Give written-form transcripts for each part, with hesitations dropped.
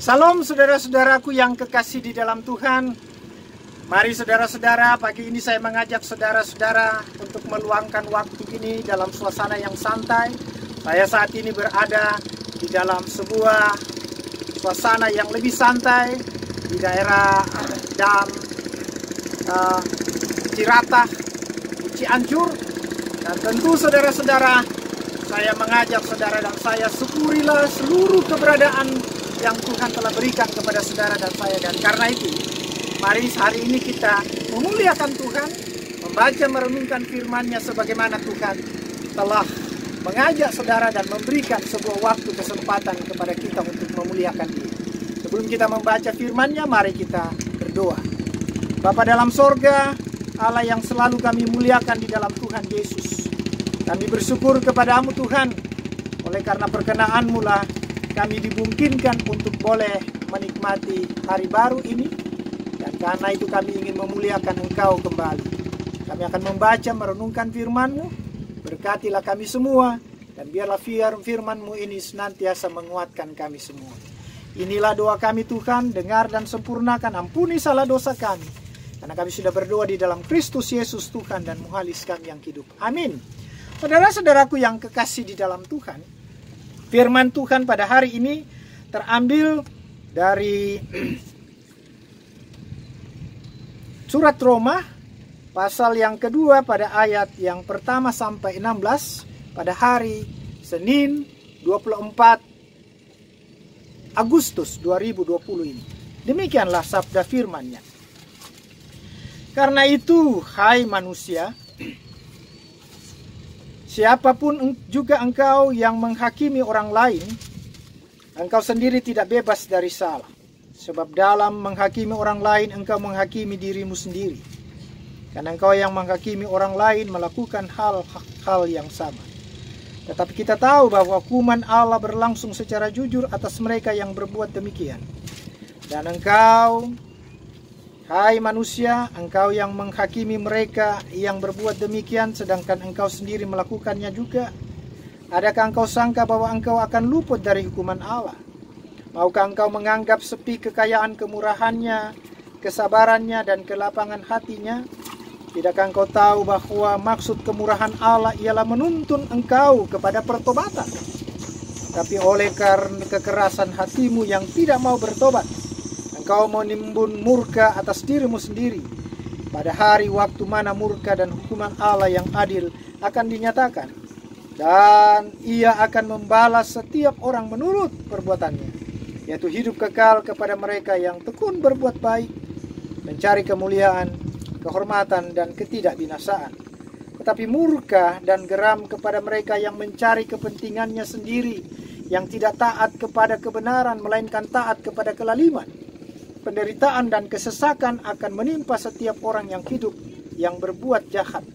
Salam saudara-saudaraku yang kekasih di dalam Tuhan. Mari saudara-saudara, pagi ini saya mengajak saudara-saudara untuk meluangkan waktu ini dalam suasana yang santai. Saya saat ini berada di dalam sebuah suasana yang lebih santai di daerah Dam Ciratah, Cianjur. Dan tentu saudara-saudara, saya mengajak saudara dan saya syukurilah seluruh keberadaan yang Tuhan telah berikan kepada saudara dan saya. Dan karena itu, mari hari ini kita memuliakan Tuhan, membaca merenungkan firman-Nya sebagaimana Tuhan telah mengajak saudara dan memberikan sebuah waktu kesempatan kepada kita untuk memuliakan Dia. Sebelum kita membaca firman-Nya, mari kita berdoa. Bapa dalam sorga, Allah yang selalu kami muliakan di dalam Tuhan Yesus, kami bersyukur kepadamu Tuhan, oleh karena perkenan-Mu lah kami dimungkinkan untuk boleh menikmati hari baru ini. Dan karena itu kami ingin memuliakan Engkau kembali. Kami akan membaca merenungkan firman-Mu. Berkatilah kami semua, dan biarlah firman-Mu ini senantiasa menguatkan kami semua. Inilah doa kami Tuhan, dengar dan sempurnakan, ampuni salah dosa kami, karena kami sudah berdoa di dalam Kristus Yesus Tuhan dan Muhalis kami yang hidup. Amin. Saudara-saudaraku yang kekasih di dalam Tuhan, firman Tuhan pada hari ini terambil dari surat Roma pasal yang kedua pada ayat yang pertama sampai 16 pada hari Senin 24 Agustus 2020 ini. Demikianlah sabda firman-Nya. Karena itu, hai manusia, siapapun juga engkau yang menghakimi orang lain, engkau sendiri tidak bebas dari salah. Sebab dalam menghakimi orang lain, engkau menghakimi dirimu sendiri. Karena engkau yang menghakimi orang lain melakukan hal-hal yang sama. Tetapi kita tahu bahwa hukuman Allah berlangsung secara jujur atas mereka yang berbuat demikian. Dan engkau, hai manusia, engkau yang menghakimi mereka yang berbuat demikian, sedangkan engkau sendiri melakukannya juga. Adakah engkau sangka bahwa engkau akan luput dari hukuman Allah? Maukah engkau menganggap sepi kekayaan kemurahannya, kesabarannya, dan kelapangan hatinya? Tidakkah engkau tahu bahwa maksud kemurahan Allah ialah menuntun engkau kepada pertobatan? Tapi oleh karena kekerasan hatimu yang tidak mau bertobat, engkau menimbun murka atas dirimu sendiri. Pada hari waktu mana murka dan hukuman Allah yang adil akan dinyatakan, dan Ia akan membalas setiap orang menurut perbuatannya, yaitu hidup kekal kepada mereka yang tekun berbuat baik, mencari kemuliaan, kehormatan, dan ketidakbinasaan. Tetapi murka dan geram kepada mereka yang mencari kepentingannya sendiri, yang tidak taat kepada kebenaran, melainkan taat kepada kelaliman. Penderitaan dan kesesakan akan menimpa setiap orang yang hidup, yang berbuat jahat.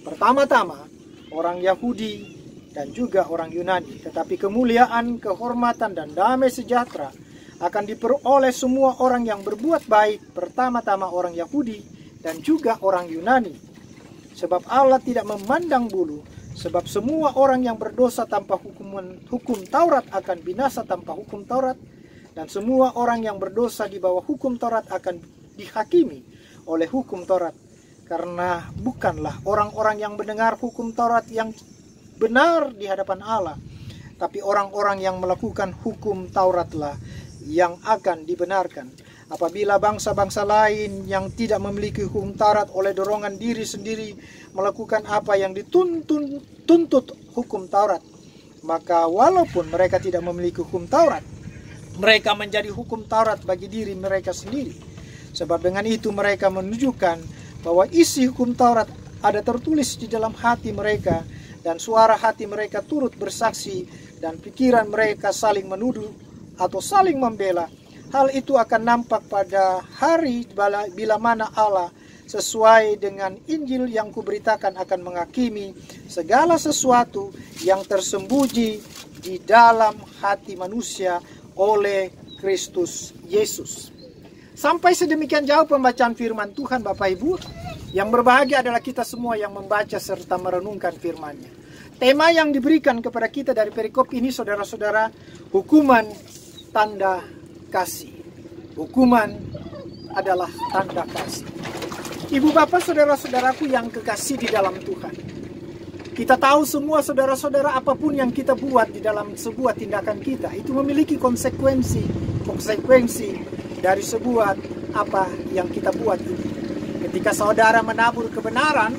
Pertama-tama orang Yahudi dan juga orang Yunani. Tetapi kemuliaan, kehormatan, dan damai sejahtera akan diperoleh semua orang yang berbuat baik, pertama-tama orang Yahudi dan juga orang Yunani. Sebab Allah tidak memandang bulu, sebab semua orang yang berdosa tanpa hukum Taurat akan binasa tanpa hukum Taurat, dan semua orang yang berdosa di bawah hukum Taurat akan dihakimi oleh hukum Taurat. Karena bukanlah orang-orang yang mendengar hukum Taurat yang benar di hadapan Allah, tapi orang-orang yang melakukan hukum Tauratlah yang akan dibenarkan. Apabila bangsa-bangsa lain yang tidak memiliki hukum Taurat oleh dorongan diri sendiri melakukan apa yang dituntut hukum Taurat, maka walaupun mereka tidak memiliki hukum Taurat, mereka menjadi hukum Taurat bagi diri mereka sendiri. Sebab dengan itu mereka menunjukkan bahwa isi hukum Taurat ada tertulis di dalam hati mereka, dan suara hati mereka turut bersaksi, dan pikiran mereka saling menuduh atau saling membela. Hal itu akan nampak pada hari bila mana Allah sesuai dengan Injil yang kuberitakan akan menghakimi segala sesuatu yang tersembunyi di dalam hati manusia oleh Kristus Yesus. Sampai sedemikian jauh pembacaan firman Tuhan, Bapak Ibu. Yang berbahagia adalah kita semua yang membaca serta merenungkan firman-Nya. Tema yang diberikan kepada kita dari perikop ini, saudara-saudara, hukuman tanda kasih. Hukuman adalah tanda kasih. Ibu bapak saudara-saudaraku yang kekasih di dalam Tuhan. Kita tahu semua saudara-saudara, apapun yang kita buat di dalam sebuah tindakan kita, itu memiliki konsekuensi dari sebuah apa yang kita buat ini. Ketika saudara menabur kebenaran,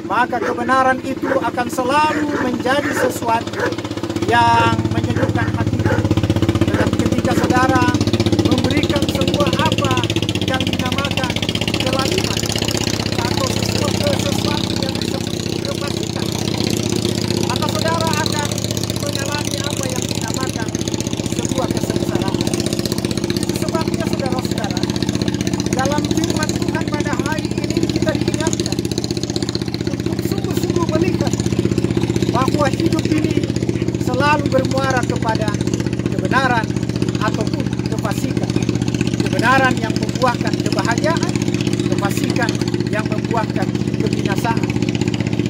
maka kebenaran itu akan selalu menjadi sesuatu yang menyejukkan hati. Tetapi ketika saudara memberikan semua apa yang dinamakan kelaliman atau sesuatu yang disebut kefasikan, maka saudara akan mengalami apa yang dinamakan sebuah kesengsaraan. Itu sebabnya saudara-saudara, dalam firman Tuhan pada hari ini kita diingatkan untuk sungguh-sungguh melihat bahwa hidup ini selalu bermuara kepada kebenaran ataupun kefasikan. Kebenaran yang membuahkan kebahagiaan, kefasikan yang membuahkan kebinasaan.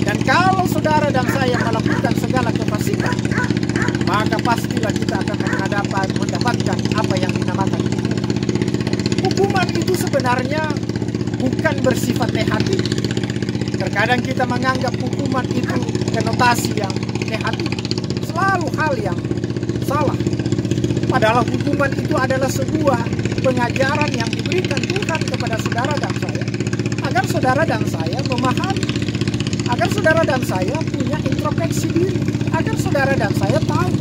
Dan kalau saudara dan saya melakukan segala kefasikan, maka pastilah kita akan mendapatkan apa yang dinamakan hukuman. Hukuman itu sebenarnya bukan bersifat negatif. Terkadang kita menganggap hukuman itu konotasi yang negatif, selalu hal yang salah. Padahal hukuman itu adalah sebuah pengajaran yang diberikan Tuhan kepada saudara dan saya, agar saudara dan saya memahami, agar saudara dan saya punya introspeksi diri, agar saudara dan saya tahu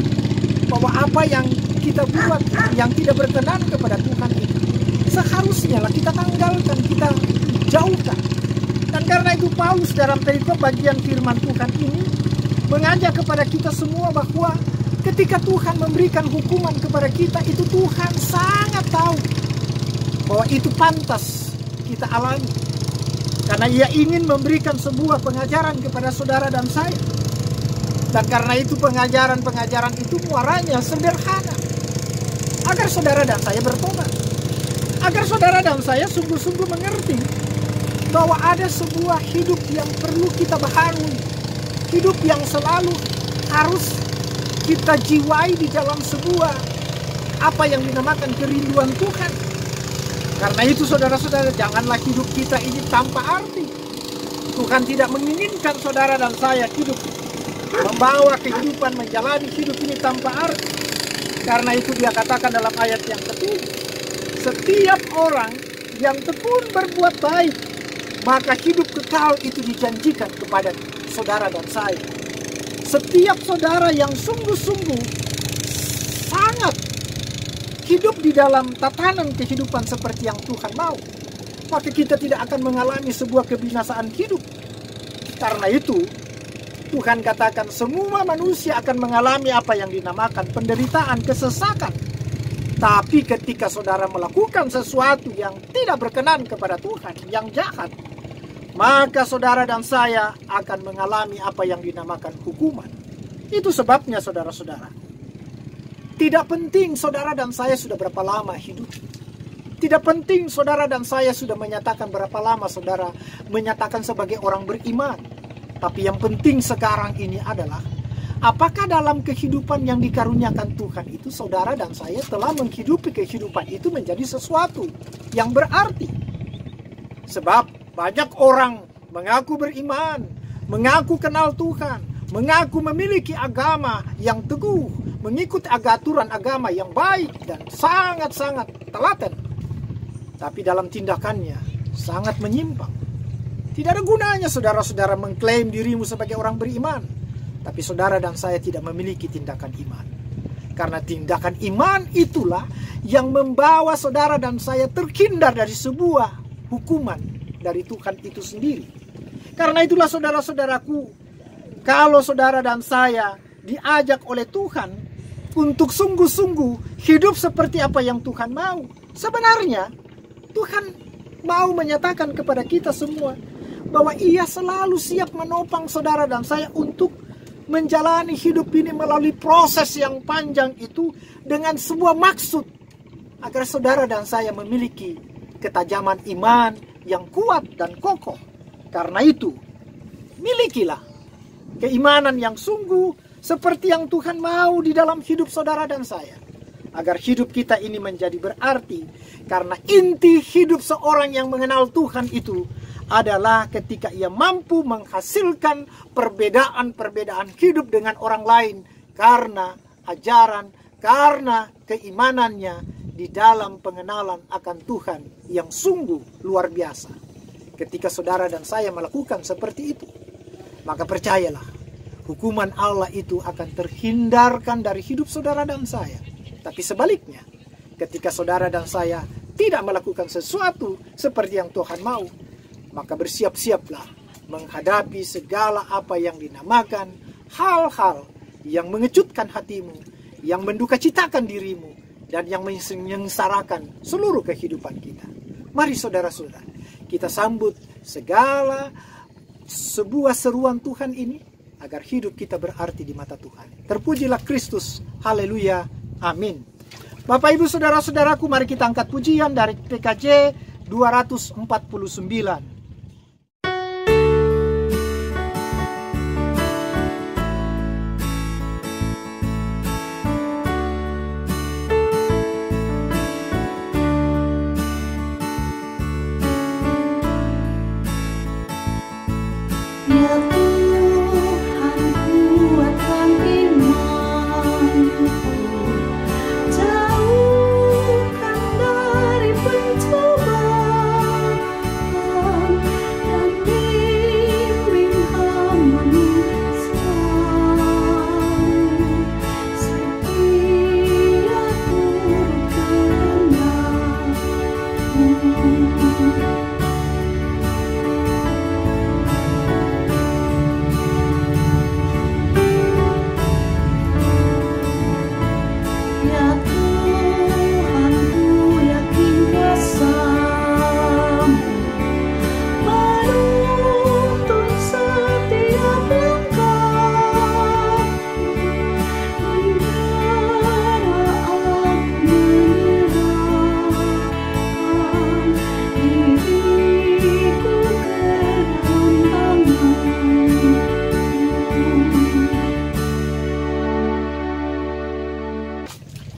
bahwa apa yang kita buat yang tidak berkenan kepada Tuhan itu seharusnya lah kita tanggalkan, kita jauhkan. Dan karena itu Paulus dalam perikop bagian firman Tuhan ini mengajak kepada kita semua bahwa ketika Tuhan memberikan hukuman kepada kita, itu Tuhan sangat tahu bahwa itu pantas kita alami. Karena Ia ingin memberikan sebuah pengajaran kepada saudara dan saya. Dan karena itu pengajaran itu muaranya sederhana. Agar saudara dan saya bertobat. Agar saudara dan saya sungguh-sungguh mengerti bahwa ada sebuah hidup yang perlu kita baharui. Hidup yang selalu harus kita jiwai di dalam sebuah apa yang dinamakan kerinduan Tuhan. Karena itu saudara-saudara, janganlah hidup kita ini tanpa arti. Tuhan tidak menginginkan saudara dan saya hidup membawa kehidupan, menjalani hidup ini tanpa arti. Karena itu Dia katakan dalam ayat yang ke-7, setiap orang yang tekun berbuat baik, maka hidup kekal itu dijanjikan kepada saudara dan saya. Setiap saudara yang sungguh-sungguh sangat hidup di dalam tatanan kehidupan seperti yang Tuhan mau, maka kita tidak akan mengalami sebuah kebinasaan hidup. Karena itu Tuhan katakan semua manusia akan mengalami apa yang dinamakan penderitaan, kesesakan. Tapi ketika saudara melakukan sesuatu yang tidak berkenan kepada Tuhan, yang jahat, maka saudara dan saya akan mengalami apa yang dinamakan hukuman. Itu sebabnya saudara-saudara, tidak penting saudara dan saya sudah berapa lama hidup. Tidak penting saudara dan saya sudah menyatakan berapa lama saudara menyatakan sebagai orang beriman. Tapi yang penting sekarang ini adalah apakah dalam kehidupan yang dikaruniakan Tuhan itu saudara dan saya telah menghidupi kehidupan itu menjadi sesuatu yang berarti. Sebab banyak orang mengaku beriman, mengaku kenal Tuhan, mengaku memiliki agama yang teguh, mengikuti aturan agama yang baik dan sangat-sangat telaten. Tapi dalam tindakannya sangat menyimpang. Tidak ada gunanya saudara-saudara mengklaim dirimu sebagai orang beriman, tapi saudara dan saya tidak memiliki tindakan iman. Karena tindakan iman itulah yang membawa saudara dan saya terhindar dari sebuah hukuman dari Tuhan itu sendiri. Karena itulah saudara-saudaraku, kalau saudara dan saya diajak oleh Tuhan untuk sungguh-sungguh hidup seperti apa yang Tuhan mau, sebenarnya Tuhan mau menyatakan kepada kita semua bahwa Ia selalu siap menopang saudara dan saya untuk menjalani hidup ini melalui proses yang panjang itu dengan sebuah maksud agar saudara dan saya memiliki ketajaman iman yang kuat dan kokoh. Karena itu, milikilah keimanan yang sungguh seperti yang Tuhan mau di dalam hidup saudara dan saya. agar hidup kita ini menjadi berarti. Karena inti hidup seorang yang mengenal Tuhan itu adalah ketika ia mampu menghasilkan perbedaan-perbedaan hidup dengan orang lain karena ajaran, karena keimanannya di dalam pengenalan akan Tuhan yang sungguh luar biasa. Ketika saudara dan saya melakukan seperti itu, maka percayalah, hukuman Allah itu akan terhindarkan dari hidup saudara dan saya. Tapi sebaliknya, ketika saudara dan saya tidak melakukan sesuatu seperti yang Tuhan mau, maka bersiap-siaplah menghadapi segala apa yang dinamakan hal-hal yang mengejutkan hatimu, yang mendukacitakan dirimu, dan yang menyengsarakan seluruh kehidupan kita. Mari saudara-saudara, kita sambut segala sebuah seruan Tuhan ini agar hidup kita berarti di mata Tuhan. Terpujilah Kristus. Haleluya. Amin. Bapak Ibu saudara-saudaraku, mari kita angkat pujian dari PKJ 249.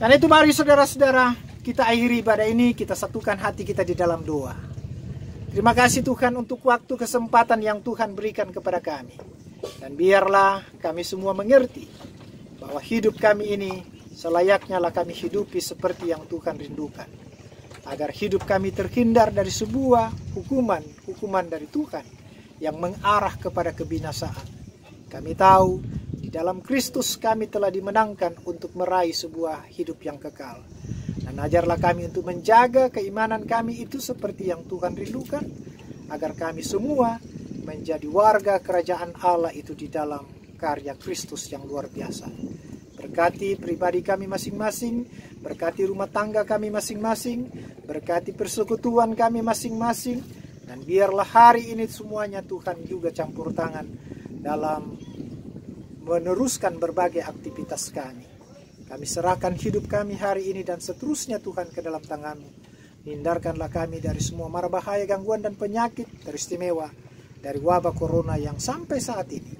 Dan itu mari saudara-saudara, kita akhiri ibadah ini, kita satukan hati kita di dalam doa. Terima kasih Tuhan untuk waktu kesempatan yang Tuhan berikan kepada kami. Dan biarlah kami semua mengerti bahwa hidup kami ini selayaknya lah kami hidupi seperti yang Tuhan rindukan. Agar hidup kami terhindar dari sebuah hukuman dari Tuhan yang mengarah kepada kebinasaan. Kami tahu di dalam Kristus kami telah dimenangkan untuk meraih sebuah hidup yang kekal. Dan ajarlah kami untuk menjaga keimanan kami itu seperti yang Tuhan rindukan, agar kami semua menjadi warga kerajaan Allah itu di dalam karya Kristus yang luar biasa. Berkati pribadi kami masing-masing, berkati rumah tangga kami masing-masing, berkati persekutuan kami masing-masing, dan biarlah hari ini semuanya Tuhan juga campur tangan dalam meneruskan berbagai aktivitas kami. Kami serahkan hidup kami hari ini dan seterusnya Tuhan ke dalam tangan-Mu. Hindarkanlah kami dari semua mara bahaya, gangguan dan penyakit, teristimewa dari wabah corona yang sampai saat ini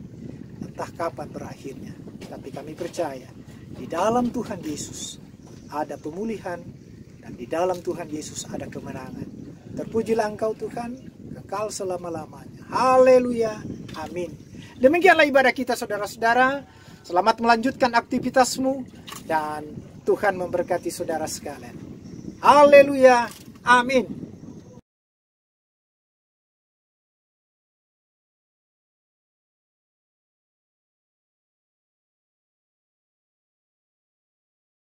entah kapan berakhirnya. Tapi kami percaya di dalam Tuhan Yesus ada pemulihan, dan di dalam Tuhan Yesus ada kemenangan. Terpujilah Engkau Tuhan, kekal selama-lamanya. Haleluya. Amin. Demikianlah ibadah kita saudara-saudara. Selamat melanjutkan aktivitasmu dan Tuhan memberkati saudara sekalian. Haleluya. Amin.